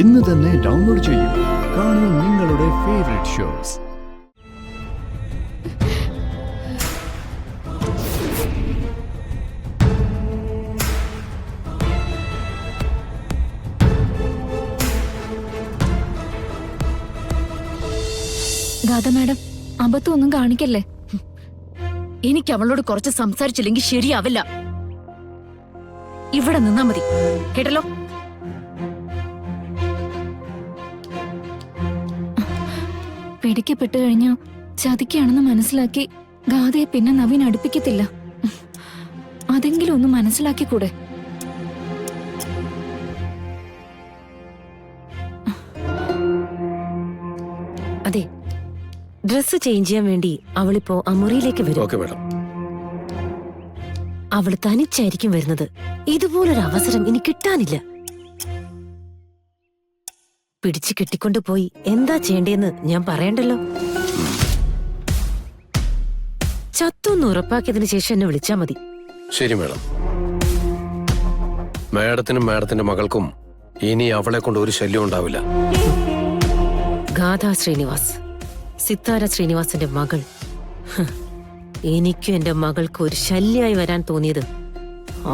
ഇന്ന് തന്നെ ഡൗൺലോഡ് ചെയ്യൂ. കാണൂ നിങ്ങളുടെ ഫേവറേറ്റ് ഷോസ്. ഗാഥ മാഡം, അബദ്ധമൊന്നും കാണിക്കല്ലേ. എനിക്ക് അവളോട് കുറച്ച് സംസാരിച്ചില്ലെങ്കിൽ ശരിയാവില്ല. ഇവിടെ നിന്നാ മതി, കേട്ടല്ലോ. പിടിക്കപ്പെട്ടു കഴിഞ്ഞാ ചതിക്കാണെന്ന് മനസ്സിലാക്കി ഗാഥയെ പിന്നെ നവീൻ അടുപ്പിക്കത്തില്ല. അതെങ്കിലും ഒന്ന് മനസ്സിലാക്കിക്കൂടെ? അതെ, ഡ്രസ് ചേഞ്ച് ചെയ്യാൻ വേണ്ടി അവളിപ്പോ ആ മുറിയിലേക്ക് വരും. Okay madam. അവള് തനിച്ചായിരിക്കും വരുന്നത്. ഇതുപോലൊരു അവസരം ഇനി കിട്ടാനില്ല. പിടിച്ചു കെട്ടിക്കൊണ്ടു പോയി എന്താ ചെയ്യേണ്ടതെന്ന് ഞാൻ പറയണ്ടല്ലോ. ചത്തൊന്ന് ഉറപ്പാക്കിയതിനു ശേഷം എന്നെ വിളിച്ചാ മതി. ശരി മാഡം. മാഡത്തിനും മാഡത്തിന്റെ മകൾക്കും ഇനി അവളെ കൊണ്ട് ഒരു ശല്യം ഉണ്ടാവില്ല. ഗാഥ ശ്രീനിവാസ്, സിത്താര ശ്രീനിവാസിന്റെ മകൾ. എനിക്കും എന്റെ മകൾക്ക് ഒരു ശല്യമായി വരാൻ തോന്നിയത്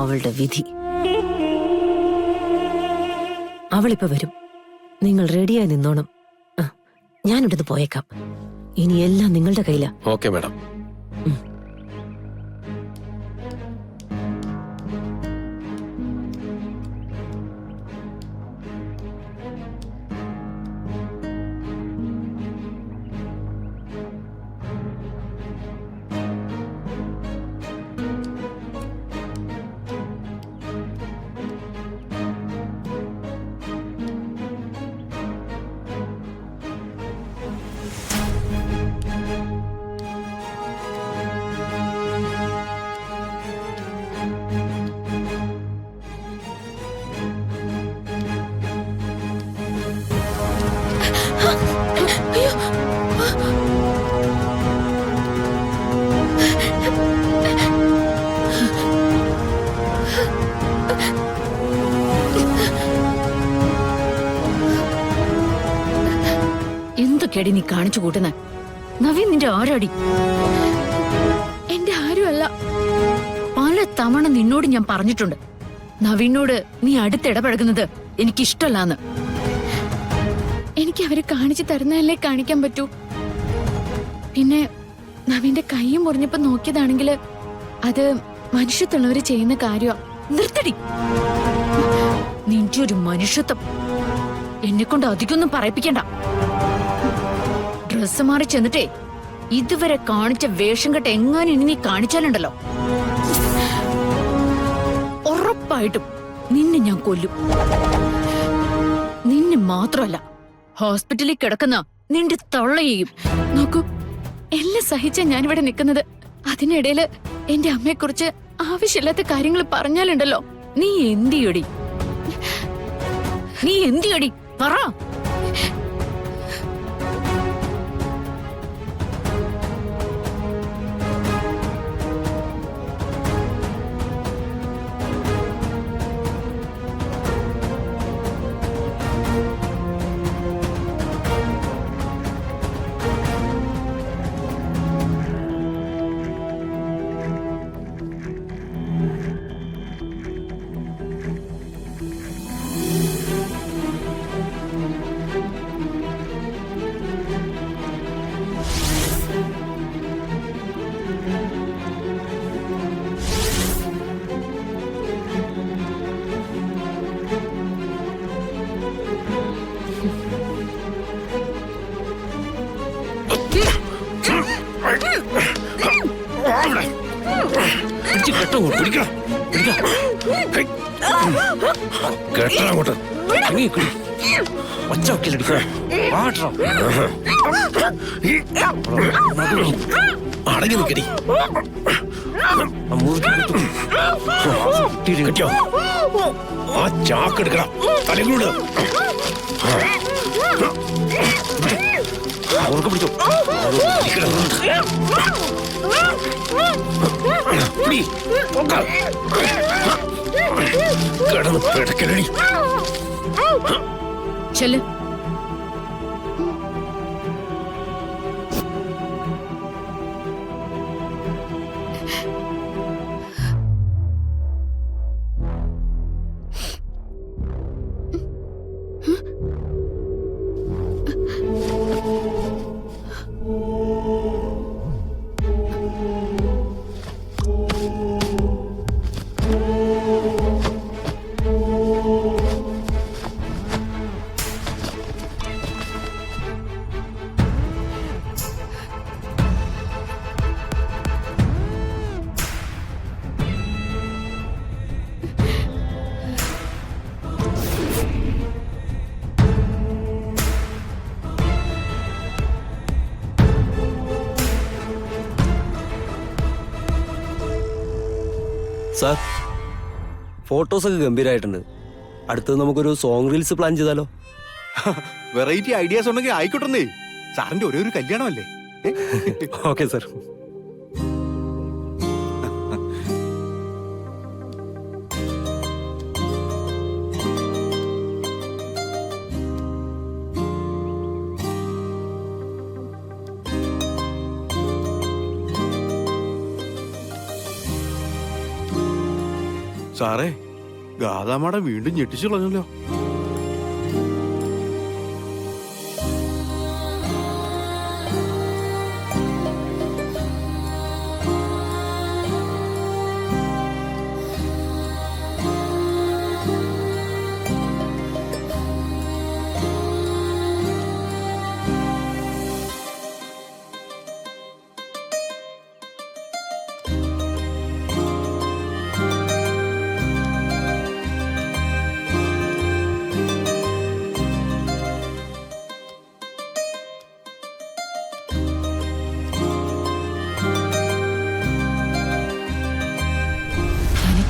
അവളുടെ വിധി. അവളിപ്പോ വരും. നിങ്ങൾ റെഡിയായി നിന്നോണം. ഞാനിവിടുന്ന് പോയേക്കാം. ഇനി എല്ലാം നിങ്ങളുടെ കയ്യിലാ. Okay madam. എന്തൊക്കെയാടി നീ കാണിച്ചു കൂട്ടുന്ന? നവീൻ നിന്റെ ആരാടി? എന്റെ ആരുമല്ല. പല തവണ നിന്നോട് ഞാൻ പറഞ്ഞിട്ടുണ്ട്, നവീനോട് നീ അടുത്തിടപഴകുന്നത് എനിക്കിഷ്ടല്ലാന്ന്. എനിക്ക് അവരെ കാണിച്ചു തരുന്നതല്ലേ കാണിക്കാൻ പറ്റൂ. പിന്നെ നവീന്റെ കൈ മുറിഞ്ഞപ്പോ നോക്കിയതാണെങ്കിൽ അത് മനുഷ്യത്തുള്ളവര് ചെയ്യുന്ന കാര്യമാ. നിർത്തടി. നിന്റെ ഒരു മനുഷ്യത്വം എന്നെ കൊണ്ട് അധികമൊന്നും പറയിപ്പിക്കണ്ട. ഡ്രസ് മാറി ചെന്നിട്ടേ ഇതുവരെ കാണിച്ച വേഷം കെട്ട് എങ്ങാനും ഇനി നീ കാണിച്ചാലുണ്ടല്ലോ, ഉറപ്പായിട്ടും നിന്നെ ഞാൻ കൊല്ലും. നിന്നെ മാത്രമല്ല, ഹോസ്പിറ്റലിൽ കിടക്കുന്ന നിന്റെ തള്ളയെയും. നോക്കൂ, എല്ലാം സഹിച്ച ഞാനിവിടെ നിൽക്കുന്നത്. അതിനിടയില് എന്റെ അമ്മയെക്കുറിച്ച് ആവശ്യമില്ലാത്ത കാര്യങ്ങൾ പറഞ്ഞാലുണ്ടല്ലോ, നീ എന്തിയടി? നീ എന്തിയടി പറ. അടങ്ങി നിൽക്കടി. ആ ചാക്കെടുക്കണം, തലകൂട്. പിടിച്ചോ. കിടന്ന് പിടക്കലടി. ചെല്ല്. സാർ, ഫോട്ടോസൊക്കെ ഗംഭീരമായിട്ടുണ്ട്. അടുത്തത് നമുക്കൊരു സോങ് റീൽസ് പ്ലാൻ ചെയ്താലോ? വെറൈറ്റി ഐഡിയാസ് ഉണ്ടെങ്കിൽ ആയിക്കോട്ടെ. സാറിന്റെ ഒരേ ഒരു കല്യാണമല്ലേ? Okay sir. സാറേ, ഗാഥാമാട വീണ്ടും ഞെട്ടിച്ചു കളഞ്ഞല്ലോ.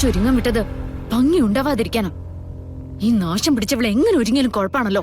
ചുരുങ്ങം വിട്ടത് ഭംഗി ഉണ്ടാവാതിരിക്കാനാ. ഈ നാശം പിടിച്ചവളെ എങ്ങനെ ഒരുങ്ങിയാലും കുഴപ്പമാണല്ലോ.